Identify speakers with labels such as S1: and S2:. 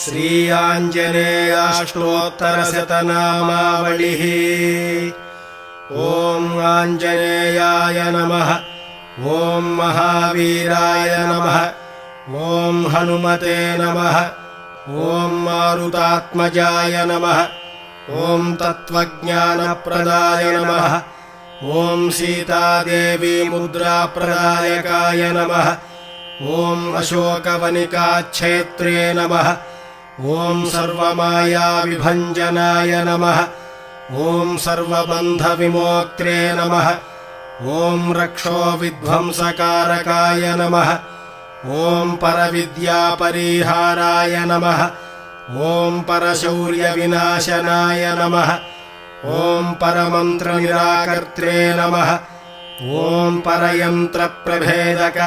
S1: श्री आञ्जनेयाष्टोत्तरशतनामावलिः। ॐ आञ्जनेयाय नमः। ॐ महावीराय नमः। ॐ हनुमते नमः। ॐ मारुतात्मजाय नमः। ॐ तत्त्वज्ञानप्रदाय नमः। ॐ सीतादेवी मुद्राप्रदायकाय नमः। ॐ अशोकवनिकाच्छेत्रे नमः। ॐ सर्वमायाविभञ्जनाय नमः। ॐ सर्वबन्धविमोक्त्रे नमः। ॐ रक्षोविध्वंसकारकाय नमः। ॐ परविद्यापरिहाराय नमः। ॐ परशौर्यविनाशनाय नमः। ॐ परमन्त्रनिराकर्त्रे नमः। ॐ परयन्त्रप्रभेदक